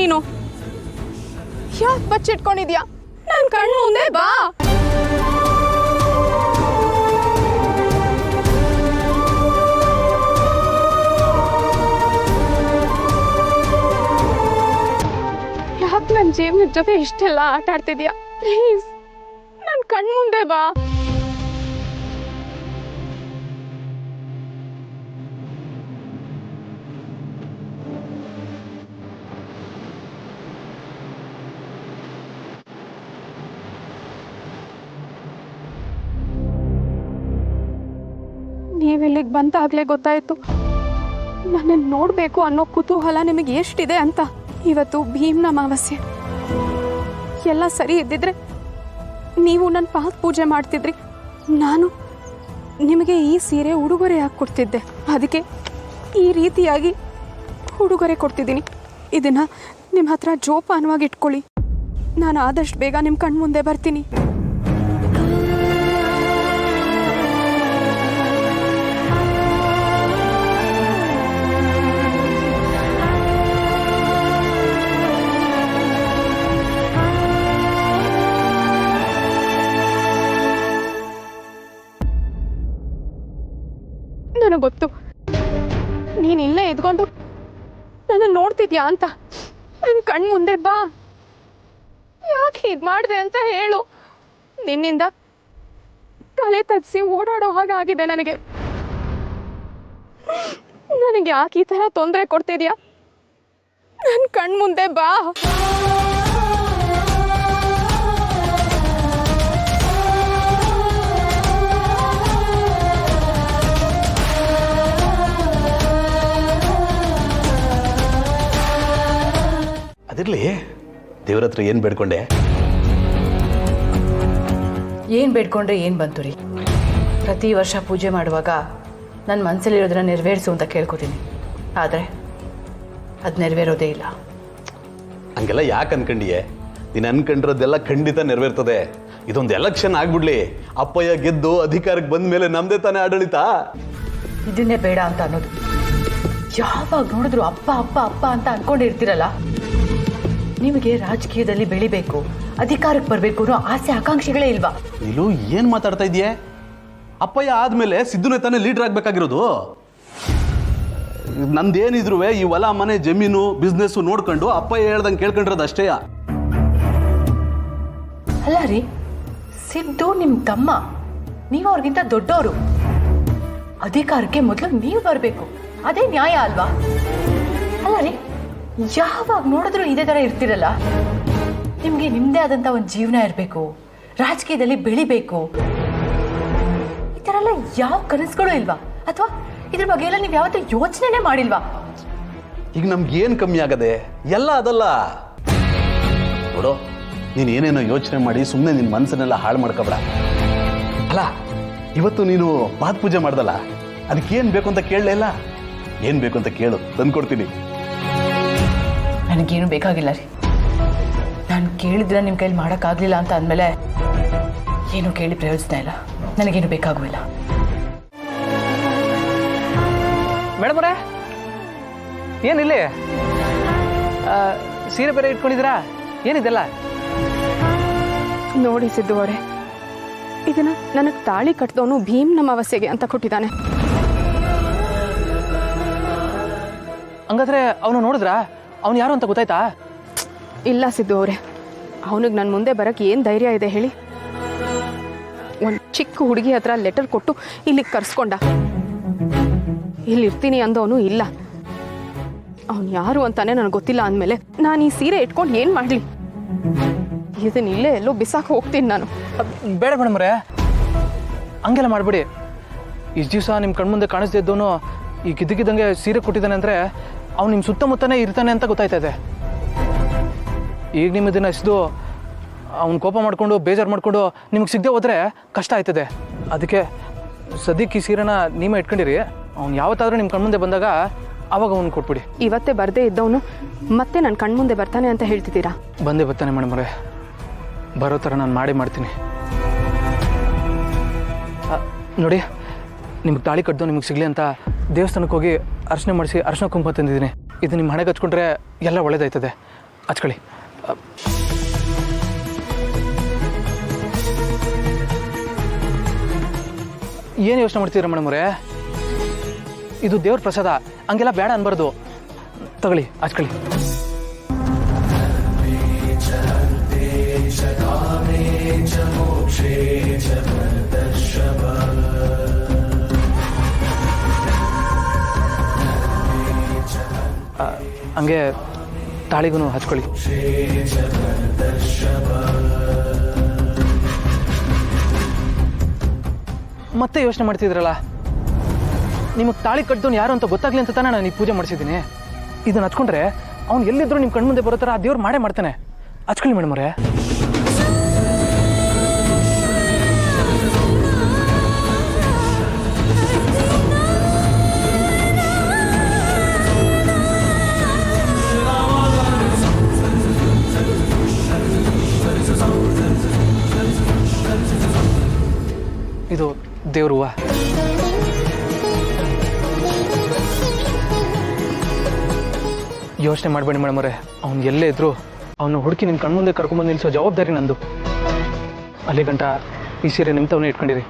ನೀನು ಯಾಕೆ ಬಚ್ಚಿಟ್ಕೊಂಡಿದ್ಯಾ? ನನ್ನ ಕಣ್ಣು ಮುಂದೆ ಬಾ. ಯಾಕೆ ನನ್ನ ಜೀವನದ ಜೊತೆ ಇಷ್ಟೆಲ್ಲ ಆಟ ಆಡ್ತಿದ್ಯಾ? ಪ್ಲೀಸ್ ನನ್ನ ಕಣ್ಣು ಮುಂದೆ ಬಾ. ನೀವೆಲ್ಲಿಗೆ ಬಂದಾಗಲೇ ಗೊತ್ತಾಯಿತು ನನ್ನನ್ನು ನೋಡಬೇಕು ಅನ್ನೋ ಕುತೂಹಲ ನಿಮಗೆ ಎಷ್ಟಿದೆ ಅಂತ. ಇವತ್ತು ಭೀಮ್ನ ಅಮಾವಾಸ್ಯೆ. ಎಲ್ಲ ಸರಿ ಇದ್ದಿದ್ರೆ ನೀವು ನನ್ನ ಪಾದ ಪೂಜೆ ಮಾಡ್ತಿದ್ರಿ, ನಾನು ನಿಮಗೆ ಈ ಸೀರೆ ಉಡುಗೊರೆ ಕೊಡ್ತಿದ್ದೆ. ಅದಕ್ಕೆ ಈ ರೀತಿಯಾಗಿ ಉಡುಗೊರೆ ಕೊಡ್ತಿದ್ದೀನಿ. ಇದನ್ನು ನಿಮ್ಮ ಹತ್ರ ಜೋಪಾನವಾಗಿ ಇಟ್ಕೊಳ್ಳಿ. ನಾನು ಆದಷ್ಟು ಬೇಗ ನಿಮ್ಮ ಕಣ್ಮುಂದೆ ಬರ್ತೀನಿ. ನನಗೆ ಗೊತ್ತು ನೀನು ಇಲ್ಲೇ ಎದ್ಕೊಂಡು ನನ್ನ ನೋಡ್ತಿದ್ಯಾ ಅಂತ. ನನ್ನ ಕಣ್ಣು ಮುಂದೆ ಬಾ. ಯಾಕೆ ಹೀಗೆ ಮಾಡಿದೆ ಅಂತ ಹೇಳು. ನಿನ್ನಿಂದ ತಲೆ ತಗ್ಸಿ ಓಡಾಡೋ ಹಾಗಾಗಿದೆ ನನಗೆ. ಯಾಕೆ ಈ ಥರ ತೊಂದರೆ ಕೊಡ್ತಿದ್ಯಾ? ನನ್ನ ಕಣ್ಣು ಮುಂದೆ ಬಾ. ಅದಿರಲಿ, ದೇವ್ರ ಹತ್ರ ಏನು ಬೇಡ್ಕೊಂಡೆ? ಏನು ಬೇಡ್ಕೊಂಡ್ರೆ ಏನು ಬಂತು ರೀ? ಪ್ರತಿ ವರ್ಷ ಪೂಜೆ ಮಾಡುವಾಗ ನನ್ನ ಮನಸ್ಸಲ್ಲಿರೋದನ್ನ ನೆರವೇರಿಸು ಅಂತ ಕೇಳ್ಕೊತೀನಿ. ಆದರೆ ಅದು ನೆರವೇರೋದೇ ಇಲ್ಲ. ಹಂಗೆಲ್ಲ ಯಾಕೆ ಅನ್ಕೊಂಡಿಯೇ? ನೀನು ಅನ್ಕೊಂಡಿರೋದೆಲ್ಲ ಖಂಡಿತ ನೆರವೇರ್ತದೆ. ಇದೊಂದು ಎಲೆಕ್ಷನ್ ಆಗ್ಬಿಡ್ಲಿ, ಅಪ್ಪಯ್ಯ ಗೆದ್ದು ಅಧಿಕಾರಕ್ಕೆ ಬಂದ ಮೇಲೆ ನಮ್ದೇ ತಾನೇ ಆಡಳಿತ. ಇದನ್ನೇ ಬೇಡ ಅಂತ ಅನ್ನೋದು. ಯಾವಾಗ ನೋಡಿದ್ರು ಅಪ್ಪ ಅಪ್ಪ ಅಪ್ಪ ಅಂತ ಅನ್ಕೊಂಡಿರ್ತೀರಲ್ಲ. ನಿಮಗೆ ರಾಜಕೀಯದಲ್ಲಿ ಬೆಳಿಬೇಕು, ಅಧಿಕಾರಕ್ಕೆ ಬರಬೇಕು ಅನ್ನೋ ಆಸೆ ಆಕಾಂಕ್ಷೆಗಳೇ ಇಲ್ವಾ? ನೀನು ಏನು ಮಾತಾಡ್ತಾ ಇದೆಯೇ? ಅಪ್ಪಯ್ಯ ಆದಮೇಲೆ ಸಿದ್ದುನೇ ತಾನೇ ಲೀಡರ್ ಆಗಬೇಕಾಗಿರೋದು. ನಂದೇನಿದ್ರು ಈ ಹೊಲ ಮನೆ ಜಮೀನು ಬಿಸ್ನೆಸ್ಸು ನೋಡ್ಕೊಂಡು ಅಪ್ಪಯ್ಯ ಹೇಳ್ದಂಗೆ ಕೇಳ್ಕೊಂಡಿರೋದು ಅಷ್ಟೇ. ಅಲ್ಲ ರೀ, ಸಿದ್ದು ನಿಮ್ಮ ತಮ್ಮ, ನೀವು ಅವ್ರಿಗಿಂತ ದೊಡ್ಡವರು. ಅಧಿಕಾರಕ್ಕೆ ಮೊದಲು ನೀವು ಬರಬೇಕು, ಅದೇ ನ್ಯಾಯ ಅಲ್ವಾ? ಅಲ್ಲ ರೀ, ಯಾವಾಗ ನೋಡಿದ್ರು ಇದೇ ಥರ ಇರ್ತಿರಲ್ಲ. ನಿಮಗೆ ನಿಮ್ಮದೇ ಆದಂಥ ಒಂದು ಜೀವನ ಇರಬೇಕು, ರಾಜಕೀಯದಲ್ಲಿ ಬೆಳಿಬೇಕು. ಈ ಥರ ಎಲ್ಲ ಯಾವ ಕನಸುಗಳು ಇಲ್ವಾ? ಅಥವಾ ಇದ್ರ ಬಗ್ಗೆ ಎಲ್ಲ ನೀವು ಯಾವತ್ತೂ ಯೋಚನೆನೇ ಮಾಡಿಲ್ವಾ? ಈಗ ನಮ್ಗೆ ಏನು ಕಮ್ಮಿ ಆಗದೆ? ಎಲ್ಲ ಅದಲ್ಲ ನೋಡು. ನೀನು ಏನೇನೋ ಯೋಚನೆ ಮಾಡಿ ಸುಮ್ಮನೆ ನಿನ್ನ ಮನಸ್ಸನ್ನೆಲ್ಲ ಹಾಳು ಮಾಡ್ಕೊಬೇಡ. ಅಲ್ಲ, ಇವತ್ತು ನೀನು ಪಾದ ಪೂಜೆ ಮಾಡ್ದಲ್ಲ, ಅದಕ್ಕೇನು ಬೇಕು ಅಂತ ಕೇಳಲೇ ಇಲ್ಲ? ಏನು ಬೇಕು ಅಂತ ಕೇಳು, ತಂದ್ಕೊಡ್ತೀನಿ. ನನಗೇನು ಬೇಕಾಗಿಲ್ಲ ರೀ. ನಾನು ಕೇಳಿದ್ರೆ ನಿಮ್ಮ ಕೈಲಿ ಮಾಡೋಕ್ಕಾಗಲಿಲ್ಲ ಅಂತ ಅಂದಮೇಲೆ ಏನು ಕೇಳಿ ಪ್ರಯೋಜನ ಇಲ್ಲ. ನನಗೇನು ಬೇಕಾಗುವಿಲ್ಲ. ಮೇಡಮ್ರೆ, ಏನಿಲ್ಲಿ ಸೀರೆ ಬೇರೆ ಇಟ್ಕೊಂಡಿದ್ದೀರಾ? ಏನಿದೆಲ್ಲ? ನೋಡಿ ಸಿದ್ದು ಅವರೇ, ಇದನ್ನ ನನಗೆ ತಾಳಿ ಕಟ್ಟಿದವನು ಭೀಮ್ ಅಮಾವಾಸ್ಯೆಗೆ ಅಂತ ಕೊಟ್ಟಿದ್ದಾನೆ. ಹಂಗಾದ್ರೆ ಅವನು ನೋಡಿದ್ರಾ? ಅವನು ಯಾರು ಅಂತ ಗೊತ್ತಾಯ್ತಾ? ಇಲ್ಲ ಸಿದ್ದು ಅವರೇ, ಅವನಿಗೆ ನನ್ನ ಮುಂದೆ ಬರೋಕ್ಕೆ ಏನು ಧೈರ್ಯ ಇದೆ ಹೇಳಿ? ಒಂದು ಚಿಕ್ಕ ಹುಡುಗಿ ಹತ್ರ ಲೆಟರ್ ಕೊಟ್ಟು ಇಲ್ಲಿಗೆ ಕರ್ಸ್ಕೊಂಡ. ಇಲ್ಲಿರ್ತೀನಿ ಅಂದವನು ಇಲ್ಲ. ಅವನು ಯಾರು ಅಂತಾನೆ ನನಗೆ ಗೊತ್ತಿಲ್ಲ ಅಂದಮೇಲೆ ನಾನು ಈ ಸೀರೆ ಇಟ್ಕೊಂಡು ಏನು ಮಾಡಲಿ? ಇದನ್ನ ಇಲ್ಲೇ ಎಲ್ಲೋ ಬಿಸಾಕ ಹೋಗ್ತೀನಿ ನಾನು. ಬೇಡ ಮೇಡಮ್ರೆ, ಹಂಗೆಲ್ಲ ಮಾಡಬೇಡಿ. ಇಷ್ಟು ದಿವಸ ನಿಮ್ಮ ಕಣ್ಮುಂದೆ ಕಾಣಿಸ್ದೇ ಇದ್ದವನು ಈಗ ಇದ್ದಕ್ಕಿದ್ದಂಗೆ ಸೀರೆ ಕೊಟ್ಟಿದ್ದಾನೆ ಅಂದರೆ ಅವ್ನು ನಿಮ್ಮ ಸುತ್ತಮುತ್ತನೇ ಇರ್ತಾನೆ ಅಂತ ಗೊತ್ತಾಯ್ತಾ ಇದೆ. ಈಗ ನಿಮ್ಮ ದಿನ ಎಸ್ದು ಅವ್ನು ಕೋಪ ಮಾಡಿಕೊಂಡು ಬೇಜಾರು ಮಾಡಿಕೊಂಡು ನಿಮಗೆ ಸಿಗದೆ ಹೋದರೆ ಕಷ್ಟ ಆಯ್ತದೆ. ಅದಕ್ಕೆ ಸದ್ಯಕ್ಕೆ ಈ ಸೀರೆನ ನೀವೇ ಇಟ್ಕೊಂಡಿರಿ. ಅವ್ನು ಯಾವತ್ತಾದರೂ ನಿಮ್ಮ ಕಣ್ಮುಂದೆ ಬಂದಾಗ ಆವಾಗ ಅವ್ನು ಕೊಟ್ಬಿಡಿ. ಇವತ್ತೇ ಬರದೇ ಇದ್ದವನು ಮತ್ತೆ ನನ್ನ ಕಣ್ಮುಂದೆ ಬರ್ತಾನೆ ಅಂತ ಹೇಳ್ತಿದ್ದೀರಾ? ಬಂದೇ ಬರ್ತಾನೆ ಮೇಡಮ್ರೆ, ಬರೋ ಥರ ನಾನು ಮಾಡ್ತೀನಿ. ನೋಡಿ, ನಿಮ್ಗೆ ತಾಳಿ ಕಟ್ಟಿದ್ದು ನಿಮಗೆ ಸಿಗಲಿ ಅಂತ ದೇವಸ್ಥಾನಕ್ಕೆ ಹೋಗಿ ಅರ್ಚನೆ ಮಾಡಿಸಿ ಅರ್ಶಿನ ಕುಂಕುಮ ತಂದಿದ್ದೀನಿ. ಇದು ನಿಮ್ಮ ಹಣೆಗೆ ಹಚ್ಕೊಂಡ್ರೆ ಎಲ್ಲ ಒಳ್ಳೇದಾಯ್ತದೆ. ಹಚ್ಕೊಳ್ಳಿ. ಏನು ಯೋಚನೆ ಮಾಡ್ತಿದ್ದೀರ ಮೇಡಮ್ ಅವರೇ? ಇದು ದೇವ್ರ ಪ್ರಸಾದ, ಹಂಗೆಲ್ಲ ಬೇಡ ಅನ್ಬಾರ್ದು. ತಗೊಳ್ಳಿ, ಹಚ್ಕೊಳ್ಳಿ. ಹಂಗೆ ತಾಳಿಗೂ ಹಚ್ಕೊಳ್ಳಿ. ಮತ್ತೆ ಯೋಚನೆ ಮಾಡ್ತಿದ್ರಲ್ಲ, ನಿಮಗೆ ತಾಳಿ ಕಟ್ಟಿದವನು ಯಾರು ಅಂತ ಗೊತ್ತಾಗ್ಲಿ ಅಂತ ತಾನೇ ನಾನು ಈ ಪೂಜೆ ಮಾಡಿಸಿದ್ದೀನಿ. ಇದನ್ನ ಹಚ್ಕೊಂಡ್ರೆ ಅವ್ನು ಎಲ್ಲಿದ್ರು ನಿಮ್ಮ ಕಣ್ಮುಂದೆ ಬರೋ ಥರ ಆ ದೇವ್ರು ಮಾಡೇ ಮಾಡ್ತಾನೆ. ಹಚ್ಕೊಳ್ಳಿ ಮೇಡಮ್ ಅವರೇ. ಇದು ದೇವ್ರ ಹೂವ. ಯೋಚನೆ ಮಾಡಬೇಡಿ ಮೇಡಮ್ ಅವರೇ, ಅವ್ನು ಎಲ್ಲೇ ಇದ್ರು ಅವನು ಹುಡುಕಿ ನಿಮ್ಮ ಕಣ್ಮುಂದೆ ಕರ್ಕೊಂಬಂದು ನಿಲ್ಲಿಸೋ ಜವಾಬ್ದಾರಿ ನಂದು. ಅಲ್ಲಿ ಗಂಟ ಈ ಸೀರೆ ನಿಮ್ಮ ತವನೇ ಇಟ್ಕೊಂಡಿರಿ.